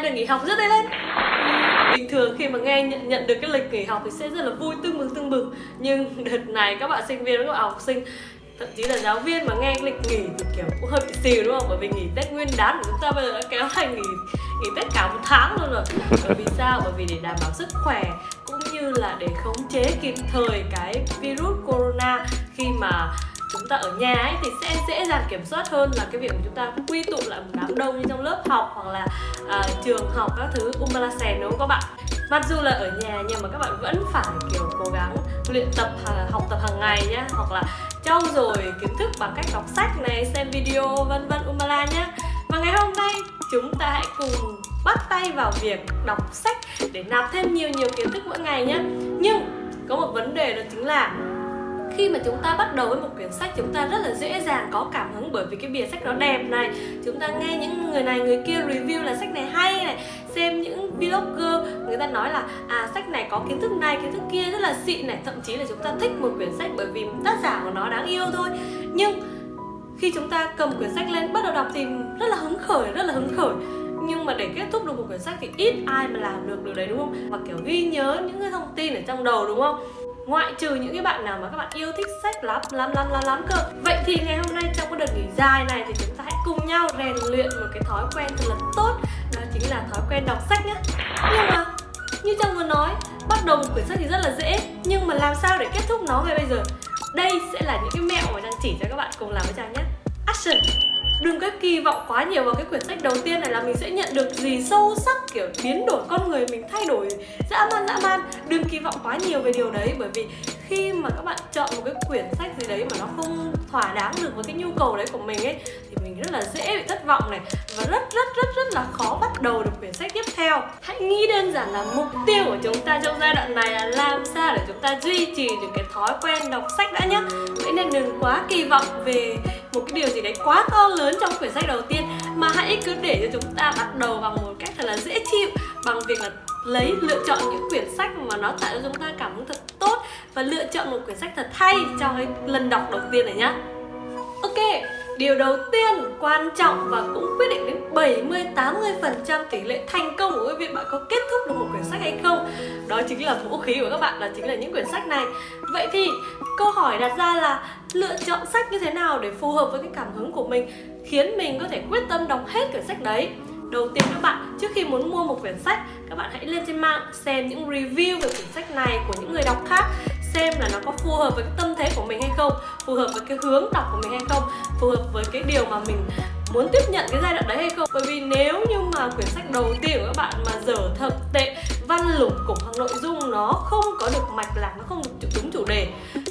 được nghỉ học giơ tay lên. Bình thường khi mà nghe nhận được cái lịch nghỉ học thì sẽ rất là vui, tưng bừng. Nhưng đợt này các bạn sinh viên, các bạn học sinh, thậm chí là giáo viên mà nghe cái lịch nghỉ thì kiểu cũng hơi bị xìu đúng không? Bởi vì nghỉ Tết Nguyên đán của chúng ta bây giờ đã kéo thành nghỉ Tết cả một tháng luôn rồi. Bởi vì sao? Bởi vì để đảm bảo sức khỏe cũng như là để khống chế kịp thời cái virus corona khi mà chúng ta ở nhà ấy, thì sẽ dễ dàng kiểm soát hơn là cái việc mà chúng ta quy tụ lại một đám đông như trong lớp học hoặc là trường học các thứ la xè, đúng không các bạn? Mặc dù là ở nhà nhưng mà các bạn vẫn phải kiểu cố gắng luyện tập, học tập hàng ngày nhé, hoặc là trau dồi kiến thức bằng cách đọc sách này, xem video vân vân la nhé. Và ngày hôm nay chúng ta hãy cùng bắt tay vào việc đọc sách để nạp thêm nhiều kiến thức mỗi ngày nhé. Nhưng có một vấn đề đó chính là khi mà chúng ta bắt đầu với một quyển sách, chúng ta rất là dễ dàng có cảm hứng bởi vì cái bìa sách nó đẹp này, chúng ta nghe những người này người kia review là sách này hay này, xem những vlogger người ta nói là sách này có kiến thức này kiến thức kia rất là xịn này, thậm chí là chúng ta thích một quyển sách bởi vì tác giả của nó đáng yêu thôi. Nhưng khi chúng ta cầm quyển sách lên bắt đầu đọc thì rất là hứng khởi. Nhưng mà để kết thúc được một quyển sách thì ít ai mà làm được điều đấy, đúng không? Và kiểu ghi nhớ những cái thông tin ở trong đầu, đúng không? Ngoại trừ những cái bạn nào mà các bạn yêu thích sách lắm cơ. Vậy thì ngày hôm nay trong cái đợt nghỉ dài này thì chúng ta hãy cùng nhau rèn luyện một cái thói quen thật là tốt, đó chính là thói quen đọc sách nhé. Nhưng mà như Trang vừa nói, bắt đầu một quyển sách thì rất là dễ, nhưng mà làm sao để kết thúc nó ngay bây giờ? Đây sẽ là những cái mẹo mà Trang chỉ cho các bạn cùng làm với Trang nhé. Action! Đừng có kỳ vọng quá nhiều vào cái quyển sách đầu tiên này là mình sẽ nhận được gì sâu sắc, kiểu biến đổi con người mình, thay đổi dã man. Đừng kỳ vọng quá nhiều về điều đấy, bởi vì khi mà các bạn chọn một cái quyển sách gì đấy mà nó không thỏa đáng được với cái nhu cầu đấy của mình ấy, thì mình rất là dễ bị thất vọng này, và rất là khó bắt đầu được quyển sách tiếp theo. Hãy nghĩ đơn giản là mục tiêu của chúng ta trong giai đoạn này là làm sao để chúng ta duy trì được cái thói quen đọc sách đã nhá. Vậy nên đừng quá kỳ vọng về một cái điều gì đấy quá to lớn trong quyển sách đầu tiên, mà hãy cứ để cho chúng ta bắt đầu bằng một cách thật là dễ chịu, bằng việc là lựa chọn những quyển sách mà nó tạo cho chúng ta cảm hứng thật tốt, và lựa chọn một quyển sách thật hay trong cái lần đọc đầu tiên này nhá. Ok, điều đầu tiên quan trọng và cũng quyết định đến 70-80% tỷ lệ thành công của cái việc bạn có kết thúc được một quyển sách hay không, đó chính là vũ khí của các bạn, đó chính là những quyển sách này. Vậy thì câu hỏi đặt ra là lựa chọn sách như thế nào để phù hợp với cái cảm hứng của mình, khiến mình có thể quyết tâm đọc hết quyển sách đấy. Đầu tiên các bạn, trước khi muốn mua một quyển sách, các bạn hãy lên trên mạng xem những review về quyển sách này của những người đọc khác, xem là nó có phù hợp với cái tâm thế của mình hay không, phù hợp với cái hướng đọc của mình hay không, phù hợp với cái điều mà mình muốn tiếp nhận cái giai đoạn đấy hay không. Bởi vì nếu như mà quyển sách đầu tiên của các bạn mà dở thật tệ, văn lủng củng hoặc nội dung nó không có được mạch lạc, nó không được đúng chủ đề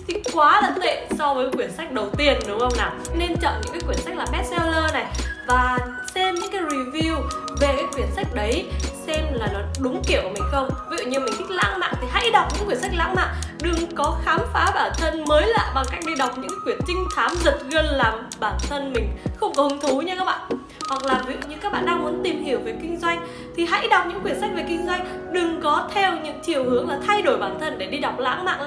thì quá là tệ so với quyển sách đầu tiên, đúng không nào? Nên chọn những cái quyển sách là bestseller này, và xem những cái review về cái quyển sách đấy, xem là nó đúng kiểu của mình không. Ví dụ như mình thích lãng mạn thì hãy đọc những quyển sách lãng mạn, đừng có khám phá bản thân mới lạ bằng cách đi đọc những quyển trinh thám giật gân làm bản thân mình không có hứng thú nha các bạn. Hoặc là ví dụ như các bạn đang muốn tìm hiểu về kinh doanh thì hãy đọc những quyển sách về kinh doanh, đừng có theo những chiều hướng là thay đổi bản thân để đi đọc lãng mạn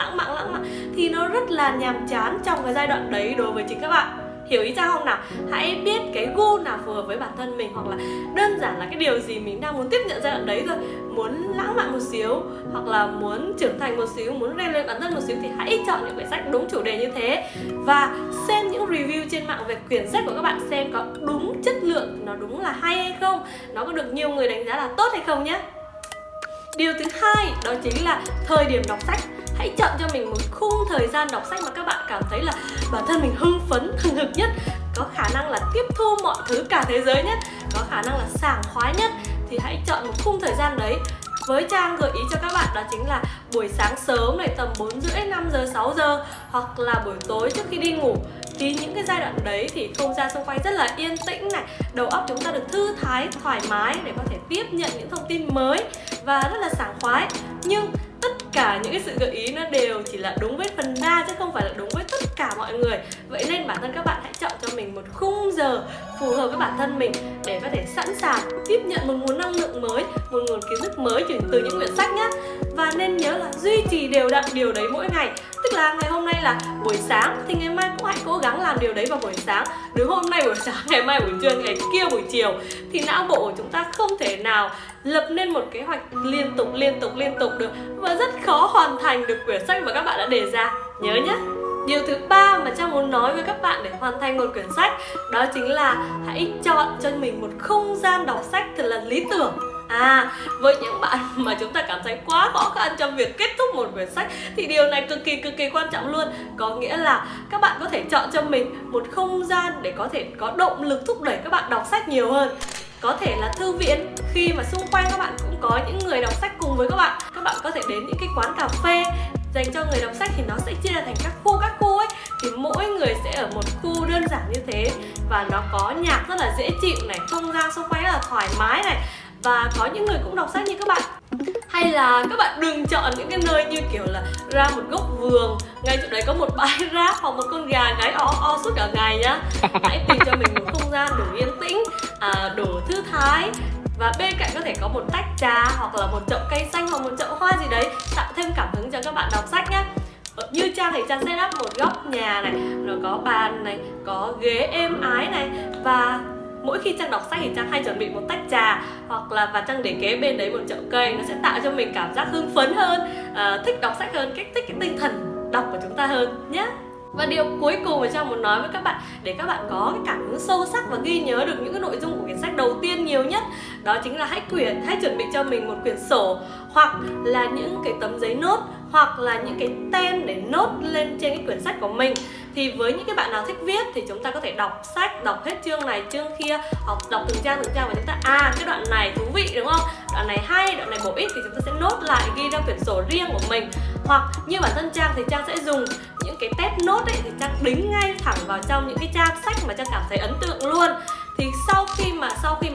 thì nó rất là nhàm chán trong cái giai đoạn đấy đối với chính các bạn. Hiểu ý Trang không nào? Hãy biết cái gu nào phù hợp với bản thân mình, hoặc là đơn giản là cái điều gì mình đang muốn tiếp nhận giai đoạn đấy thôi. Muốn lãng mạn một xíu, hoặc là muốn trưởng thành một xíu, muốn rèn luyện bản thân một xíu thì hãy chọn những quyển sách đúng chủ đề như thế. Và xem những review trên mạng về quyển sách của các bạn, xem có đúng chất lượng, nó đúng là hay hay không, nó có được nhiều người đánh giá là tốt hay không nhé. Điều thứ hai đó chính là thời điểm đọc sách. Hãy chọn cho mình một khung thời gian đọc sách mà các bạn cảm thấy là bản thân mình hưng phấn, hừng hực nhất, có khả năng là tiếp thu mọi thứ cả thế giới nhất, có khả năng là sảng khoái nhất, thì hãy chọn một khung thời gian đấy. Với Trang gợi ý cho các bạn đó chính là buổi sáng sớm này, tầm 4:30, 5 giờ, 6 giờ, hoặc là buổi tối trước khi đi ngủ. Thì những cái giai đoạn đấy thì không gian xung quanh rất là yên tĩnh này, đầu óc chúng ta được thư thái, thoải mái để có thể tiếp nhận những thông tin mới và rất là sảng khoái. Nhưng tất cả những cái sự gợi ý nó đều chỉ là đúng với phần đa chứ không phải là đúng với tất cả mọi người. Vậy nên bản thân các bạn hãy chọn cho mình một khung giờ phù hợp với bản thân mình để có thể sẵn sàng tiếp nhận một nguồn năng lượng mới, một nguồn kiến thức mới từ những quyển sách nhé. Và nên nhớ là duy trì đều đặn điều đấy mỗi ngày. Tức là ngày hôm nay là buổi sáng thì ngày mai cũng hãy cố gắng làm điều đấy vào buổi sáng. Đừng hôm nay buổi sáng, ngày mai buổi trưa, ngày kia buổi chiều. Thì não bộ của chúng ta không thể nào lập nên một kế hoạch liên tục được, và rất khó hoàn thành được quyển sách mà các bạn đã đề ra. Nhớ nhé. Điều thứ ba mà Trang muốn nói với các bạn để hoàn thành một quyển sách, đó chính là hãy chọn cho mình một không gian đọc sách thật là lý tưởng. Với những bạn mà chúng ta cảm thấy quá khó khăn trong việc kết thúc một quyển sách thì điều này cực kỳ quan trọng luôn. Có nghĩa là các bạn có thể chọn cho mình một không gian để có thể có động lực thúc đẩy các bạn đọc sách nhiều hơn. Có thể là thư viện, khi mà xung quanh các bạn cũng có những người đọc sách cùng với các bạn. Các bạn có thể đến những cái quán cà phê dành cho người đọc sách, thì nó sẽ chia ra thành các khu ấy. Thì mỗi người sẽ ở một khu đơn giản như thế, và nó có nhạc rất là dễ chịu này, không gian xung quanh rất là thoải mái này, và có những người cũng đọc sách như các bạn. Hay là các bạn đừng chọn những cái nơi như kiểu là ra một góc vườn, ngay chỗ đấy có một bãi rác hoặc một con gà gáy o suốt cả ngày nhá. Hãy tìm cho mình một không gian đủ yên tĩnh, đủ thư thái, và bên cạnh có thể có một tách trà hoặc là một chậu cây xanh hoặc một chậu hoa gì đấy, tạo thêm cảm hứng cho các bạn đọc sách nhé. Như Trang thì Trang set up một góc nhà này, nó có bàn này, có ghế êm ái này, và mỗi khi Trang đọc sách thì Trang hay chuẩn bị một tách trà, hoặc là và Trang để kế bên đấy một chậu cây. Nó sẽ tạo cho mình cảm giác hưng phấn hơn, thích đọc sách hơn, thích cái tinh thần đọc của chúng ta hơn nhé. Và điều cuối cùng mà Trang muốn nói với các bạn, để các bạn có cái cảm hứng sâu sắc và ghi nhớ được những cái nội dung của quyển sách đầu tiên nhiều nhất, đó chính là hãy chuẩn bị cho mình một quyển sổ, hoặc là những cái tấm giấy nốt, hoặc là những cái tem để nốt lên trên cái quyển sách của mình. Thì với những cái bạn nào thích viết thì chúng ta có thể đọc sách, đọc hết chương này chương kia, hoặc đọc từng trang và chúng ta cái đoạn này thú vị đúng không, đoạn này hay, đoạn này bổ ích, thì chúng ta sẽ nốt lại, ghi ra quyển sổ riêng của mình. Hoặc như bản thân Trang thì Trang sẽ dùng những cái tép nốt ấy, thì Trang đính ngay thẳng vào trong những cái trang sách mà Trang cảm thấy ấn tượng luôn. Thì sau khi mà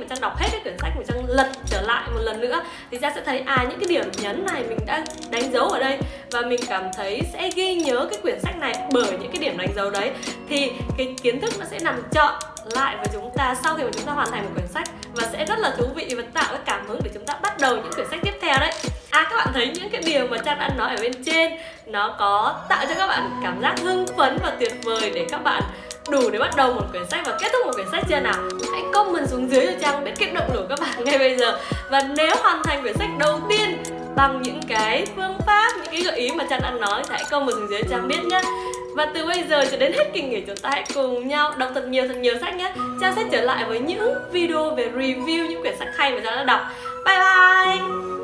Trang đọc hết cái quyển sách, mà Trang lật trở lại một lần nữa, thì Trang sẽ thấy những cái điểm nhấn này mình đã đánh dấu ở đây, và mình cảm thấy sẽ ghi nhớ cái quyển sách này bởi những cái điểm đánh dấu đấy. Thì cái kiến thức nó sẽ nằm trọn lại với chúng ta sau khi mà chúng ta hoàn thành một quyển sách, và sẽ rất là thú vị và tạo cái cảm hứng để chúng ta bắt đầu những quyển sách tiếp theo đấy. Các bạn thấy những cái điều mà Trang đã nói ở bên trên, nó có tạo cho các bạn cảm giác hưng phấn và tuyệt vời để các bạn đủ để bắt đầu một quyển sách và kết thúc một quyển sách chưa nào? Hãy comment xuống dưới cho Trang biết cái động lực của các bạn ngay bây giờ. Và nếu hoàn thành quyển sách đầu tiên bằng những cái phương pháp, những cái gợi ý mà Trang đã nói, thì hãy comment xuống dưới cho Trang biết nhé. Và từ bây giờ cho đến hết kỳ nghỉ, chúng ta hãy cùng nhau đọc thật nhiều sách nhé. Trang sẽ trở lại với những video về review những quyển sách hay mà Trang đã đọc. Bye bye!